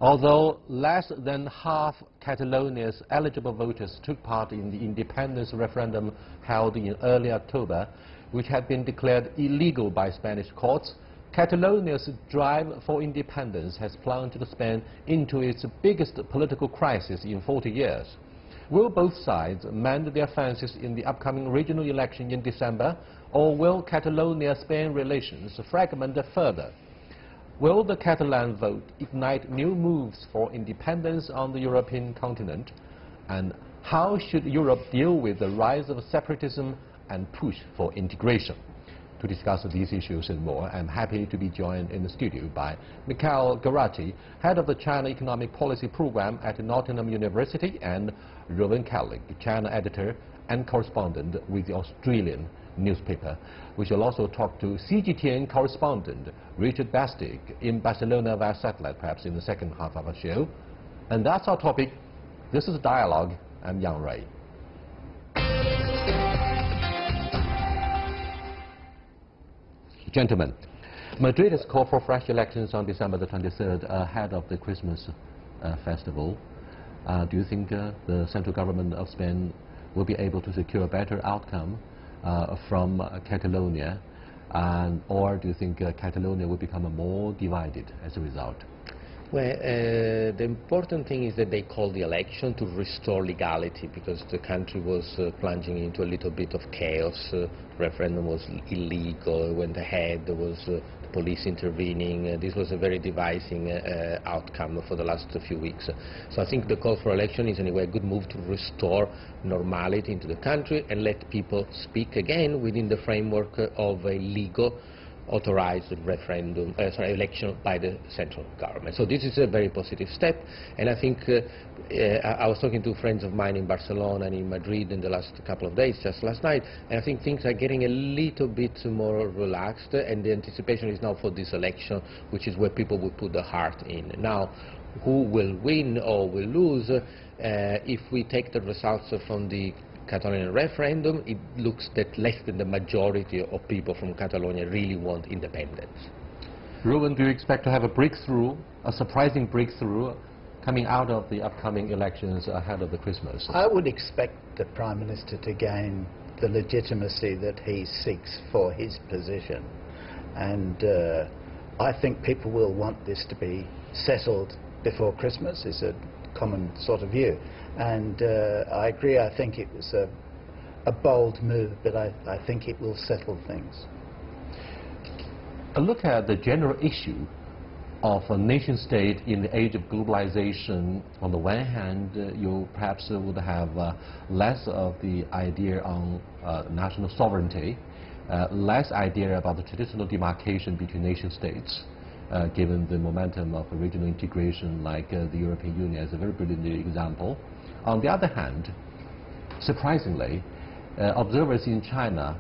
Although less than half Catalonia's eligible voters took part in the independence referendum held in early October, which had been declared illegal by Spanish courts, Catalonia's drive for independence has plunged Spain into its biggest political crisis in 40 years. Will both sides mend their fences in the upcoming regional election in December, or will Catalonia-Spain relations fragment further? Will the Catalan vote ignite new moves for independence on the European continent? And how should Europe deal with the rise of separatism and push for integration? To discuss these issues and more, I'm happy to be joined in the studio by Mikhail Garati, head of the China Economic Policy Program at Nottingham University, and Rowan Kelly, China editor and correspondent with the Australian newspaper. We shall also talk to CGTN correspondent Richard Bastic in Barcelona via satellite, perhaps in the second half of our show. And that's our topic. This is Dialogue. I'm Yang Ray. Gentlemen, Madrid has called for fresh elections on December the 23rd ahead of the Christmas festival. Do you think the central government of Spain will be able to secure a better outcome from Catalonia, or do you think Catalonia will become more divided as a result? Well, the important thing is that they called the election to restore legality, because the country was plunging into a little bit of chaos. Referendum was illegal, went ahead, there was police intervening. This was a very divisive outcome for the last few weeks. So I think the call for election is anyway a good move to restore normality into the country and let people speak again within the framework of a legal authorized referendum, election by the central government. So this is a very positive step, and I think I was talking to friends of mine in Barcelona and in Madrid in the last couple of days, just last night, and I think things are getting a little bit more relaxed, and the anticipation is now for this election, which is where people will put their heart in. Now, who will win or will lose? If we take the results from the Catalan referendum, it looks that less than the majority of people from Catalonia really want independence. Rowan, do you expect to have a breakthrough, a surprising breakthrough, coming out of the upcoming elections ahead of the Christmas? I would expect the Prime Minister to gain the legitimacy that he seeks for his position. And I think people will want this to be settled before Christmas, is a common sort of view. And I agree, I think it was a bold move, but I think it will settle things. A look at the general issue of a nation state in the age of globalization. On the one hand, you perhaps would have less of the idea on national sovereignty, less idea about the traditional demarcation between nation states, given the momentum of regional integration like the European Union as a very brilliant example. On the other hand, surprisingly, observers in China,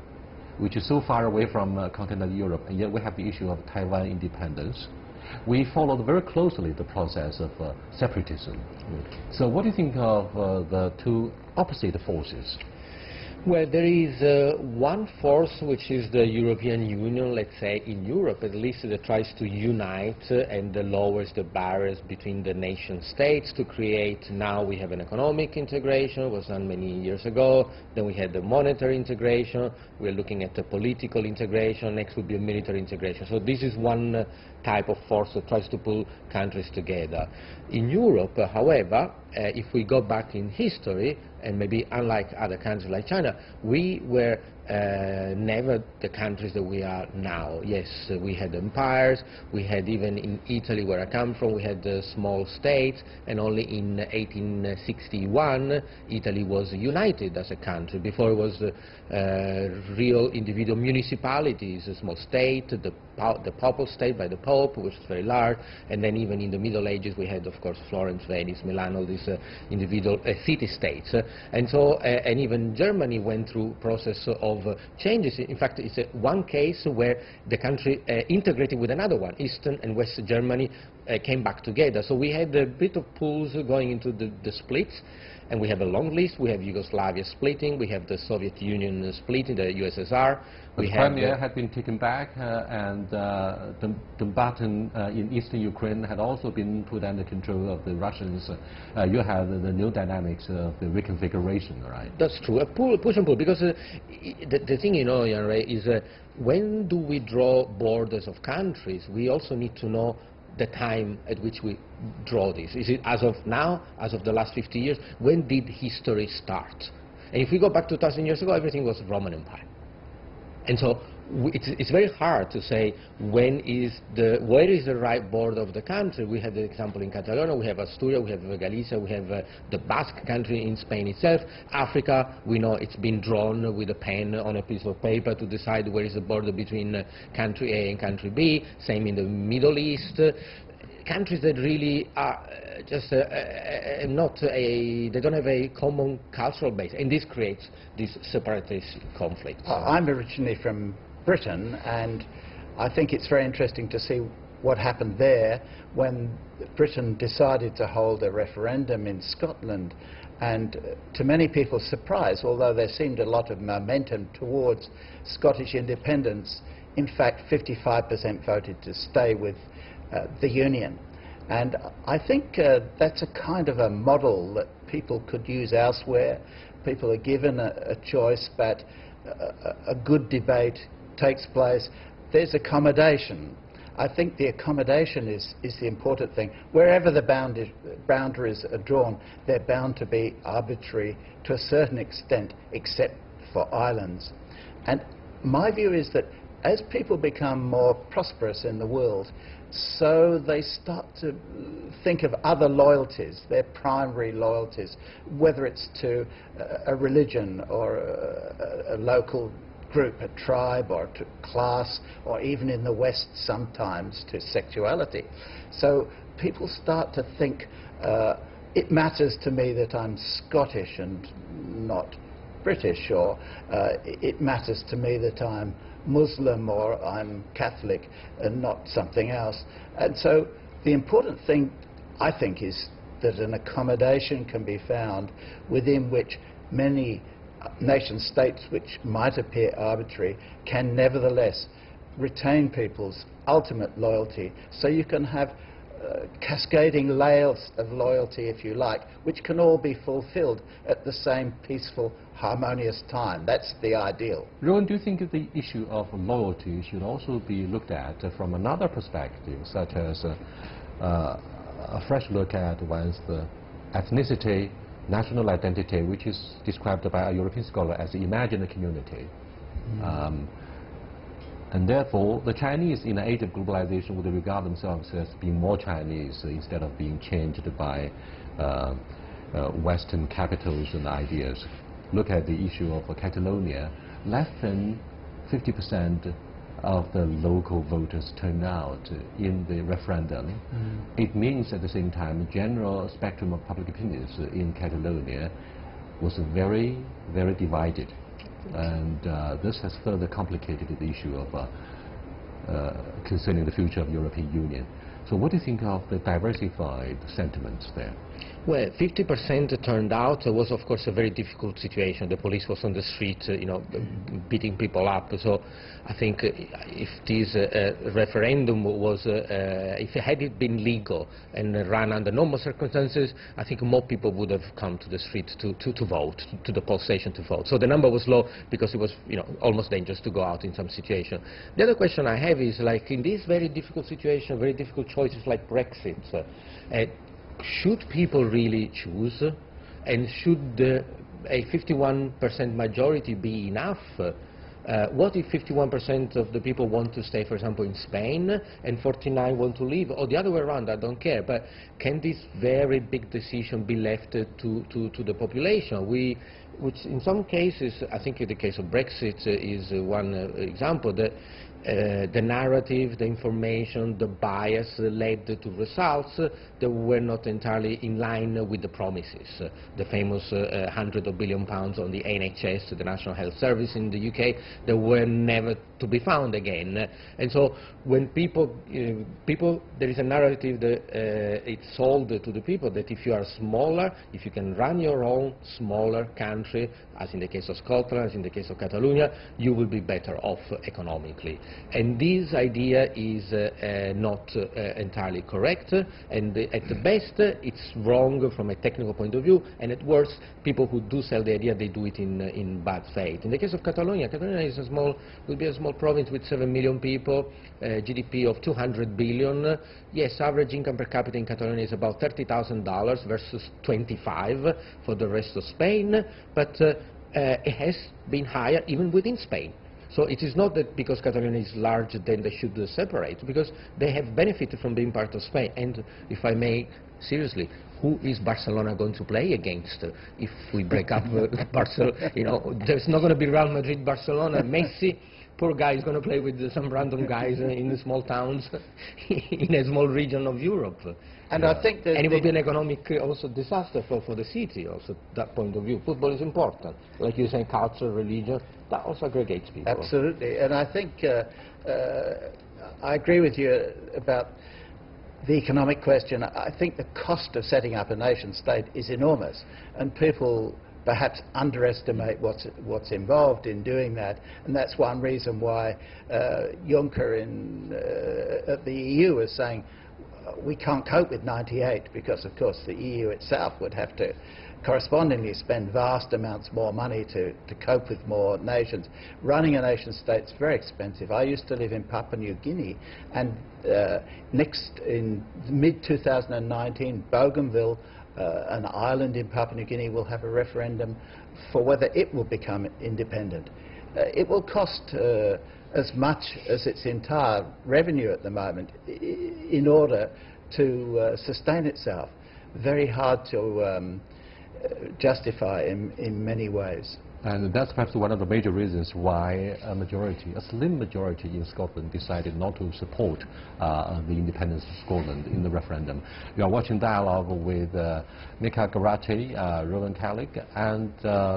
which is so far away from continental Europe, and yet we have the issue of Taiwan independence, we followed very closely the process of separatism. So what do you think of the two opposite forces? Well, there is one force, which is the European Union, let's say, in Europe at least, that tries to unite and lowers the barriers between the nation states to create. Now we have an economic integration, it was done many years ago, then we had the monetary integration, we're looking at the political integration, next would be a military integration. So this is one type of force that tries to pull countries together. In Europe, however, if we go back in history, and maybe unlike other countries like China, we were never the countries that we are now. Yes, we had empires, we had, even in Italy where I come from, we had small states, and only in 1861 Italy was united as a country. Before it was real individual municipalities, a small state, the papal state by the Pope, which was very large, and then even in the Middle Ages we had, of course, Florence, Venice, Milan, all these individual city-states. And so, and even Germany went through process of changes. In fact, it's one case where the country integrated with another one, Eastern and West Germany, came back together. So we had a bit of pools going into the splits, and we have a long list. We have Yugoslavia splitting, we have the Soviet Union splitting, the USSR. The Crimea had been taken back, and Donbass in eastern Ukraine had also been put under control of the Russians. You have the new dynamics of the reconfiguration, right? That's true, a push and pull, because the thing, you know, Jan Ray, is when do we draw borders of countries? We also need to know the time at which we draw this. Is it as of now, as of the last 50 years? When did history start? And if we go back 2,000 years ago, everything was Roman Empire. And so it's very hard to say where is the right border of the country. We have the example in Catalonia, we have Asturias, we have Galicia, we have the Basque country in Spain itself. Africa, we know it's been drawn with a pen on a piece of paper to decide where is the border between country A and country B. Same in the Middle East. Countries that really are just they don't have a common cultural base, and this creates this separatist conflict. I'm originally from Britain, and I think it's very interesting to see what happened there when Britain decided to hold a referendum in Scotland. And to many people's surprise, although there seemed a lot of momentum towards Scottish independence, in fact 55% voted to stay with the Union. And I think that's a kind of a model that people could use elsewhere. People are given a choice, but a good debate takes place. There's accommodation. I think the accommodation is the important thing. Wherever the boundaries are drawn, they're bound to be arbitrary to a certain extent, except for islands. And my view is that as people become more prosperous in the world, so they start to think of other loyalties, their primary loyalties, whether it's to a religion or a local group, a tribe, or to class, or even in the West sometimes to sexuality. So people start to think, it matters to me that I'm Scottish and not British, or it matters to me that I'm Muslim or I'm Catholic and not something else. And so the important thing, I think, is that an accommodation can be found within which many nation states which might appear arbitrary can nevertheless retain people's ultimate loyalty. So you can have cascading layers of loyalty, if you like, which can all be fulfilled at the same peaceful, harmonious time. That's the ideal. Rowan, do you think the issue of loyalty should also be looked at from another perspective, such as a fresh look at one's ethnicity, national identity, which is described by a European scholar as the imagined community? And therefore, the Chinese, in the age of globalization, would regard themselves as being more Chinese instead of being changed by Western capitals and ideas. Look at the issue of Catalonia. Less than 50% of the local voters turned out in the referendum. It means at the same time, the general spectrum of public opinions in Catalonia was very, very divided. And this has further complicated the issue of concerning the future of European Union. So what do you think of the diversified sentiments there? Well, 50% turned out was, of course, a very difficult situation. The police was on the street, beating people up. So I think if this referendum was, if it had it been legal and run under normal circumstances, I think more people would have come to the street to vote, to the poll station to vote. So the number was low because it was, almost dangerous to go out in some situation. The other question I have is, like, in this very difficult situation, very difficult choices like Brexit, should people really choose? And should a 51% majority be enough? What if 51% of the people want to stay, for example, in Spain, and 49% want to leave? Or the other way around, I don't care. But can this very big decision be left to the population? Which in some cases, I think in the case of Brexit is one example, that the narrative, the information, the bias led to results that were not entirely in line with the promises. The famous £100 billion on the NHS, the National Health Service in the UK, that were never to be found again. And so when people, there is a narrative that it's sold to the people that if you are smaller, if you can run your own smaller country, as in the case of Scotland, as in the case of Catalonia, you will be better off economically. And this idea is not entirely correct, and at the best it's wrong from a technical point of view, and at worst people who do sell the idea, they do it in bad faith. In the case of Catalonia, Catalonia is will be a small province with 7 million people, GDP of 200 billion. Yes, average income per capita in Catalonia is about $30,000 versus 25 for the rest of Spain, but it has been higher even within Spain. So it is not that because Catalonia is large then they should separate, because they have benefited from being part of Spain. And if I may, seriously, who is Barcelona going to play against if we break up Barcelona? You know, there's not going to be Real Madrid, Barcelona, Messi. Poor guy is going to play with some random guys in the small towns in a small region of Europe. And I think that it will be an economic also disaster for the city, also that point of view. Football is important, like you say, culture, religion, that also aggregates people. Absolutely, and I think I agree with you about the economic question. I think the cost of setting up a nation state is enormous, and people perhaps underestimate what's involved in doing that, and that's one reason why Juncker at the EU is saying we can't cope with 98, because of course the EU itself would have to correspondingly spend vast amounts more money to cope with more nations. Running a nation state is very expensive. I used to live in Papua New Guinea, and in mid-2019, Bougainville, an island in Papua New Guinea, will have a referendum for whether it will become independent. It will cost as much as its entire revenue at the moment in order to sustain itself. Very hard to justify in many ways. And that's perhaps one of the major reasons why a slim majority in Scotland decided not to support the independence of Scotland in the referendum. We are watching dialogue with Mika Garate, Rowan Callick, and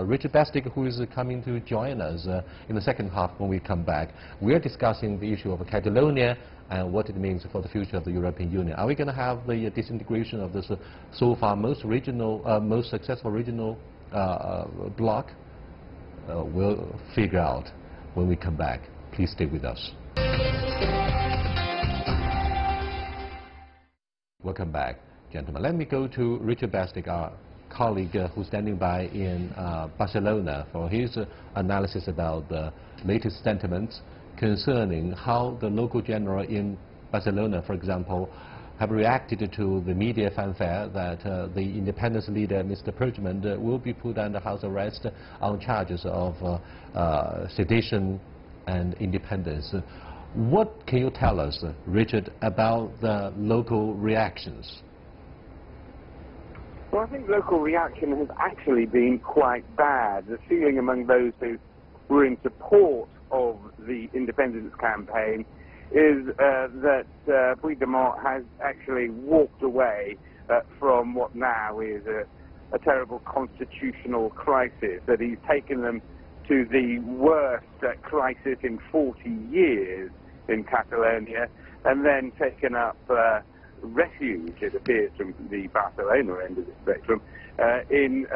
Richard Bestick, who is coming to join us in the second half when we come back. We are discussing the issue of Catalonia and what it means for the future of the European Union. Are we going to have the disintegration of this so far most successful regional bloc? We'll figure out when we come back. Please stay with us. Welcome back, gentlemen. Let me go to Richard Bestick, our colleague who's standing by in Barcelona, for his analysis about the latest sentiments concerning how the local general in Barcelona, for example, have reacted to the media fanfare that the independence leader, Mr. Puigdemont, will be put under house arrest on charges of sedition and independence. What can you tell us, Richard, about the local reactions? Well, I think local reaction has actually been quite bad. The feeling among those who were in support of the independence campaign is that Puigdemont has actually walked away from what now is a terrible constitutional crisis, that he's taken them to the worst crisis in 40 years in Catalonia, and then taken up refuge, it appears, from the Barcelona end of the spectrum, in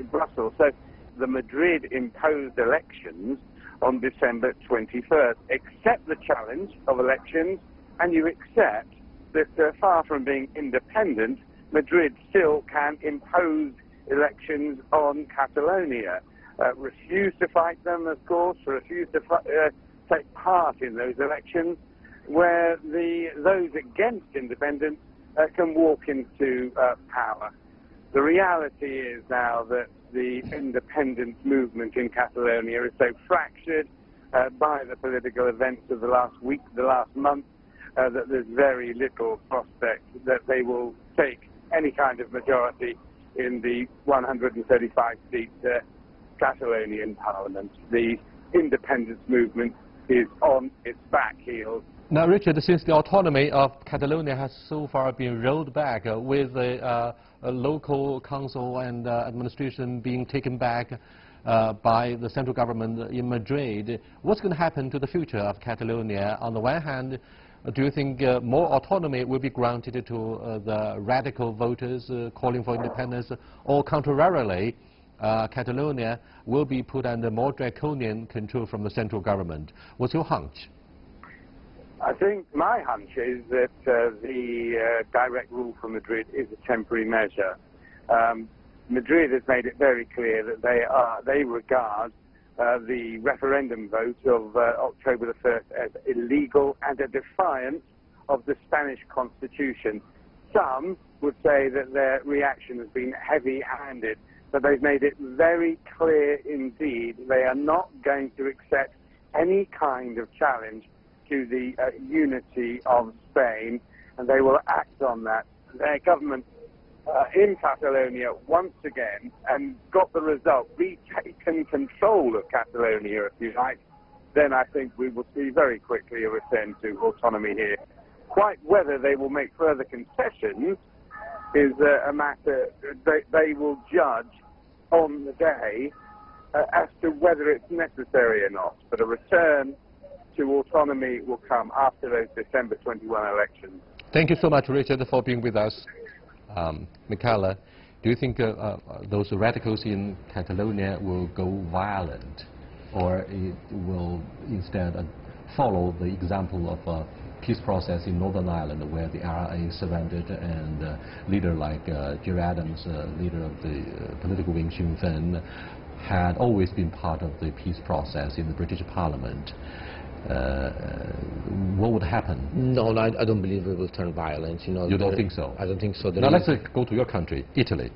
Brussels. So the Madrid imposed elections on December 21st. Accept the challenge of elections, and you accept that far from being independent, Madrid still can impose elections on Catalonia. Refuse to fight them, of course, refuse to take part in those elections, where those against independence can walk into power. The reality is now that the independence movement in Catalonia is so fractured by the political events of the last week, the last month, that there's very little prospect that they will take any kind of majority in the 135-seat Catalonian parliament. The independence movement is on its back heels. Now, Richard, since the autonomy of Catalonia has so far been rolled back with a local council and administration being taken back by the central government in Madrid, what's going to happen to the future of Catalonia? On the one hand, do you think more autonomy will be granted to the radical voters calling for independence, or contrarily, Catalonia will be put under more draconian control from the central government? What's your hunch? I think my hunch is that the direct rule from Madrid is a temporary measure. Madrid has made it very clear that they regard the referendum vote of October the 1st as illegal and a defiance of the Spanish Constitution. Some would say that their reaction has been heavy-handed, but they've made it very clear indeed they are not going to accept any kind of challenge to the unity of Spain, and they will act on that. Their government in Catalonia, once again, and got the result, retaken control of Catalonia, if you like, then I think we will see very quickly a return to autonomy here. Quite whether they will make further concessions is a matter they will judge on the day as to whether it's necessary or not. But a return to autonomy will come after those December 21 elections. Thank you so much, Richard, for being with us. Michaela, do you think those radicals in Catalonia will go violent, or it will instead follow the example of a peace process in Northern Ireland, where the IRA surrendered and a leader like Gerry Adams, leader of the political wing Sinn Féin, had always been part of the peace process in the British Parliament? What would happen? No, I don't believe it will turn violent. You don't think so? I don't think so. Now let's go to your country, Italy.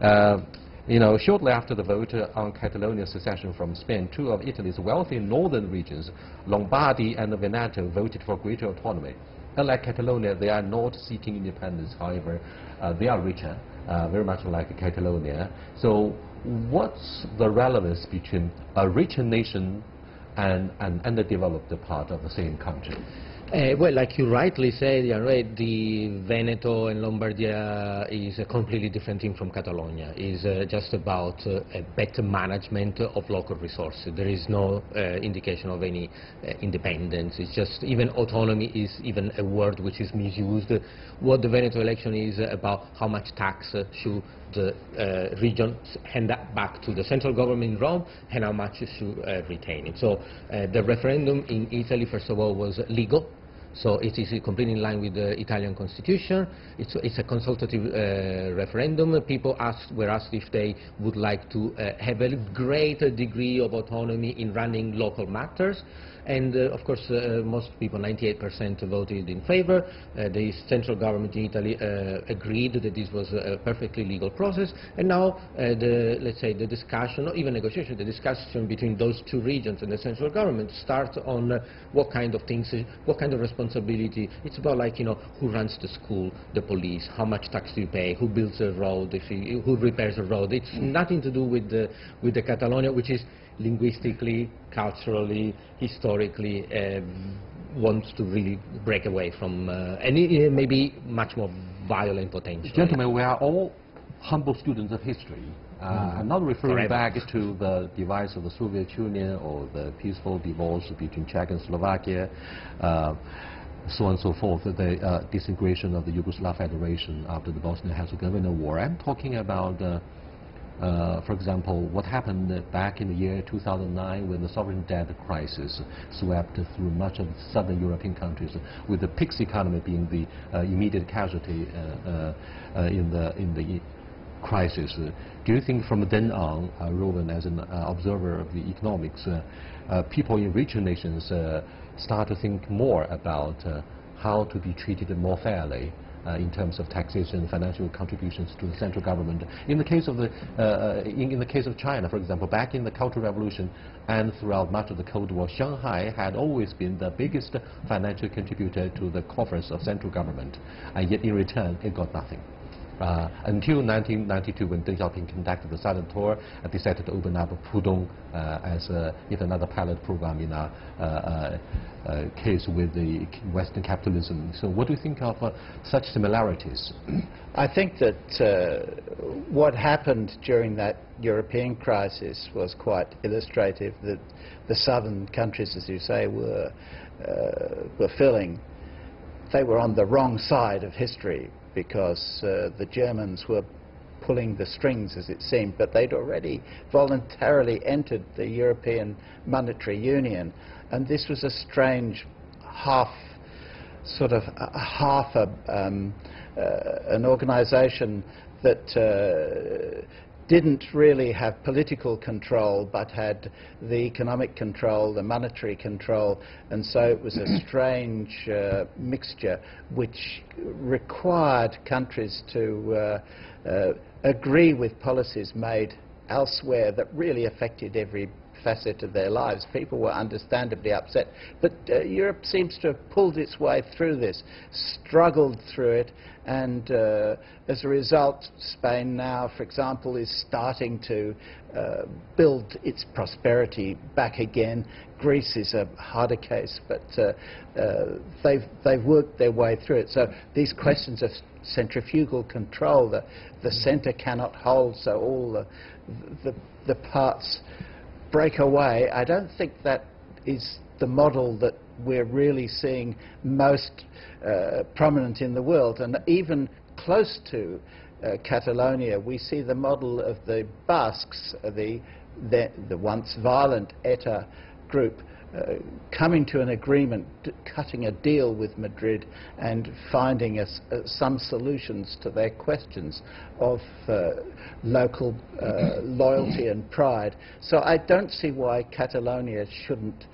Shortly after the vote on Catalonia's secession from Spain, two of Italy's wealthy northern regions, Lombardy and Veneto, voted for greater autonomy. Unlike Catalonia, they are not seeking independence. However, they are richer, very much like Catalonia. So what's the relevance between a richer nation and an underdeveloped part of the same country? Well, like you rightly said, the Veneto and Lombardia is a completely different thing from Catalonia. It's just about a better management of local resources. There is no indication of any independence. It's just, even autonomy is even a word which is misused. What the Veneto election is about, how much tax should the region hand back to the central government in Rome, and how much should retain it. So the referendum in Italy, first of all, was legal. So it is completely in line with the Italian constitution. It's a consultative referendum. People were asked if they would like to have a greater degree of autonomy in running local matters. And of course, most people, 98%, voted in favor. The central government in Italy agreed that this was a perfectly legal process. And now, let's say, the discussion, not even negotiation, the discussion between those two regions and the central government starts on what kind of things, what kind of responsibility. It's about, like, who runs the school, the police, how much tax do you pay, who builds a road, who repairs a road. It's nothing to do with the Catalonia, which is linguistically, culturally, historically, wants to really break away from, and it may be much more violent potential. Gentlemen, we are all humble students of history. I'm not referring back to the demise of the Soviet Union or the peaceful divorce between Czech and Slovakia, so on and so forth, the disintegration of the Yugoslav Federation after the Bosnia-Herzegovina war. I'm talking about for example, what happened back in the year 2009 when the sovereign debt crisis swept through much of southern European countries, with the PIGS economy being the immediate casualty in the crisis. Do you think from then on, Rowan, as an observer of the economics, people in richer nations start to think more about how to be treated more fairly in terms of taxation and financial contributions to the central government? In the case of in the case of China, for example, back in the Cultural Revolution and throughout much of the Cold War, Shanghai had always been the biggest financial contributor to the coffers of central government, and yet in return it got nothing. until 1992, when Deng Xiaoping conducted the southern tour and decided to open up Pudong as yet another pilot program in our case with the Western capitalism. So what do you think of such similarities? I think that what happened during that European crisis was quite illustrative, that the southern countries, as you say, were feeling they were on the wrong side of history, because the Germans were pulling the strings, as it seemed, but they'd already voluntarily entered the European Monetary Union, and this was a strange an organisation that didn't really have political control but had the economic control, the monetary control, and so it was a strange mixture which required countries to agree with policies made elsewhere that really affected every facet of their lives. People were understandably upset, but Europe seems to have pulled its way through this, struggled through it, and as a result, Spain now, for example, is starting to build its prosperity back again. Greece is a harder case, but they've worked their way through it. So these questions of centrifugal control, the centre cannot hold, so all the parts break away. I don't think that is the model that we're really seeing most prominent in the world, and even close to Catalonia we see the model of the Basques, the once violent ETA group, coming to an agreement, cutting a deal with Madrid and finding some solutions to their questions of local loyalty and pride. So I don't see why Catalonia shouldn't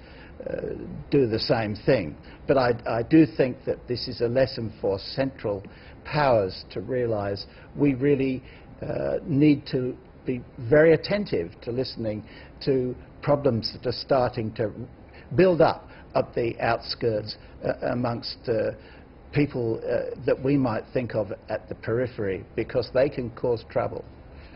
do the same thing. But I do think that this is a lesson for central powers to realise we really need to be very attentive to listening to problems that are starting to build up at the outskirts amongst people that we might think of at the periphery, because they can cause trouble.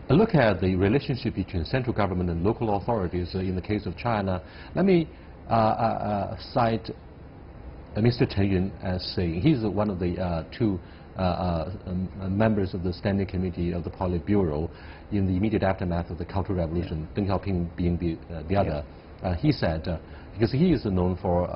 A look at the relationship between central government and local authorities in the case of China. Let me cite Mr. Chen Yun as saying, he's one of the two members of the Standing Committee of the Politburo in the immediate aftermath of the Cultural Revolution, Deng Xiaoping being the other. He said, because he is known for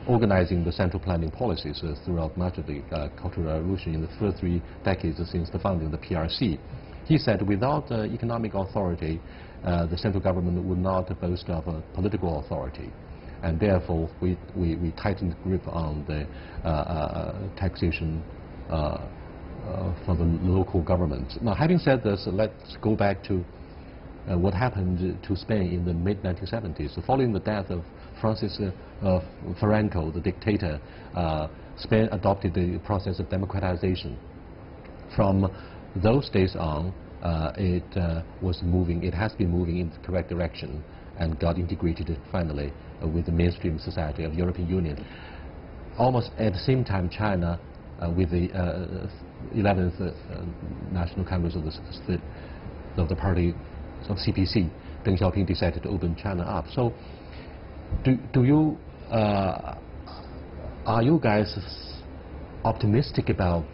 organizing the central planning policies throughout much of the Cultural Revolution in the first 3 decades since the founding of the PRC. He said without economic authority, the central government would not boast of a political authority, and therefore we tightened the grip on the taxation for the local government. Now, having said this, let's go back to what happened to Spain in the mid-1970s. So following the death of Francis Franco, the dictator, Spain adopted the process of democratization. From those days on, it has been moving in the correct direction and got integrated finally with the mainstream society of the European Union. Almost at the same time, China, with the 11th National Congress of the party of CPC, Deng Xiaoping decided to open China up. So, are you guys optimistic about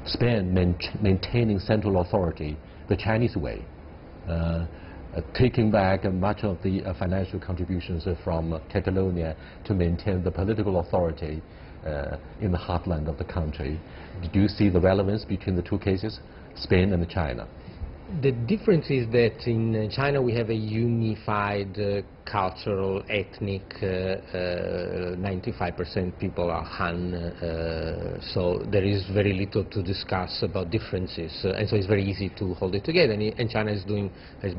Spain maintaining central authority the Chinese way, taking back much of the financial contributions from Catalonia to maintain the political authority in the heartland of the country? Do you see the relevance between the two cases, Spain and China? The difference is that in China we have a unified cultural, ethnic, 95% people are Han, so there is very little to discuss about differences, and so it's very easy to hold it together. And China has been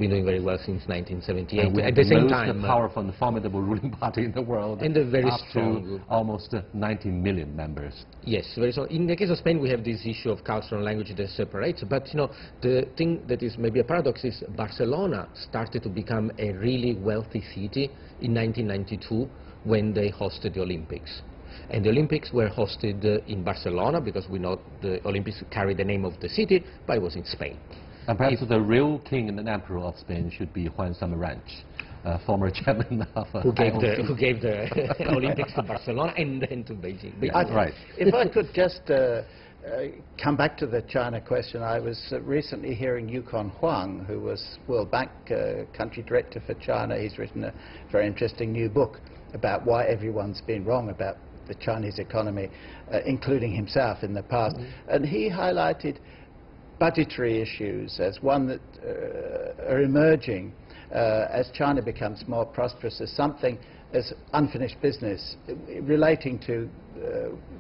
doing very well since 1978. At the same time, most powerful and formidable ruling party in the world, and a very up strong, to almost 19 million members. Yes, very strong. In the case of Spain, we have this issue of culture and language that separates. But you know, the thing that is maybe a paradox is Barcelona started to become a really wealthy city in 1992 when they hosted the Olympics. And the Olympics were hosted in Barcelona, because we know the Olympics carry the name of the city, but it was in Spain. And perhaps the real king and emperor of Spain should be Juan Samaranch, former chairman of who gave the Olympics to Barcelona and then to Beijing. Right. If I could just come back to the China question, I was recently hearing Yukon Huang, who was World Bank country director for China. He's written a very interesting new book about why everyone's been wrong about the Chinese economy, including himself in the past. And he highlighted budgetary issues as one that are emerging as China becomes more prosperous, as something as unfinished business relating to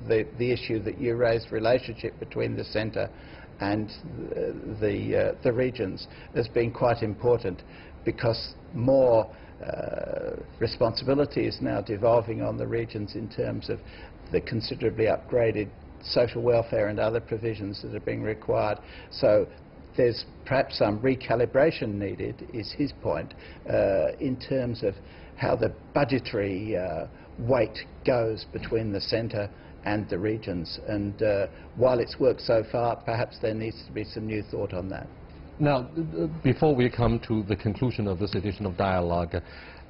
the issue that you raised, relationship between the centre and the regions, as being quite important, because more responsibility is now devolving on the regions in terms of the considerably upgraded social welfare and other provisions that are being required. So there's perhaps some recalibration needed, is his point, in terms of how the budgetary weight goes between the centre and the regions. And while it's worked so far, perhaps there needs to be some new thought on that. Now, before we come to the conclusion of this edition of Dialogue,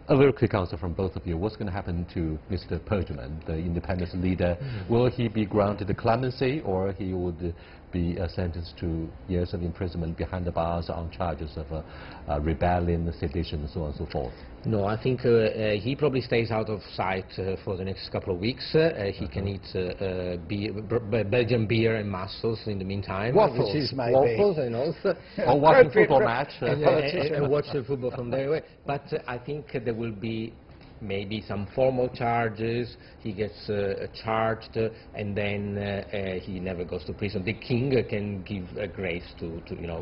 a very quick answer from both of you. What's going to happen to Mr. Perjuman, the independence leader? Will he be granted clemency, or he would be sentenced to years of imprisonment behind the bars on charges of rebellion, sedition, and so on and so forth? No, I think he probably stays out of sight for the next couple of weeks. He can eat Belgian beer and mussels in the meantime. Waffles, which is maybe. Waffles, and also Or watching football match. and watch the football from there. But I think there will be maybe some formal charges. He gets charged, and then he never goes to prison. The king can give a grace to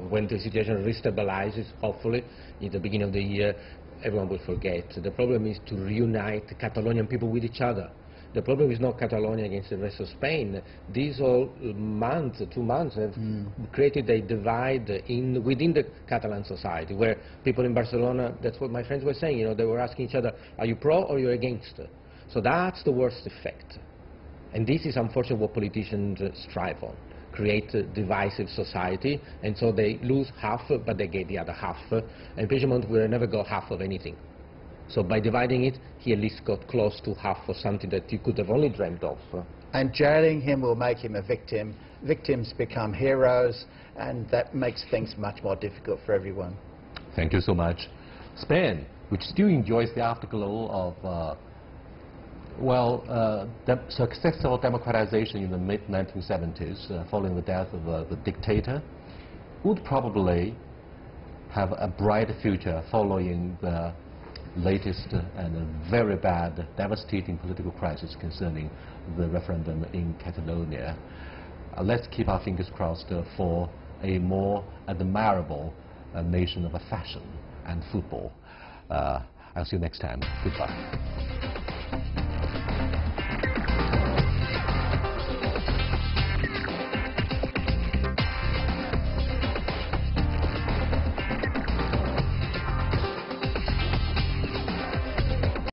when the situation restabilizes, hopefully, in the beginning of the year. Everyone will forget. The problem is to reunite Catalonian people with each other. The problem is not Catalonia against the rest of Spain. These all 2 months have created a divide within the Catalan society, where people in Barcelona, that's what my friends were saying, they were asking each other, are you pro or you're against? So that's the worst effect. And this is unfortunately what politicians strive on. Create a divisive society, and so they lose half, but they get the other half. And Puigdemont will never go half of anything. So by dividing it, he at least got close to half of something that he could have only dreamt of. And jailing him will make him a victim. Victims become heroes, and that makes things much more difficult for everyone. Thank you so much. Spain, which still enjoys the afterglow of successful democratization in the mid-1970s, following the death of the dictator, would probably have a bright future following the latest and very bad, devastating political crisis concerning the referendum in Catalonia. Let's keep our fingers crossed for a more admirable nation of fashion and football. I'll see you next time. Goodbye.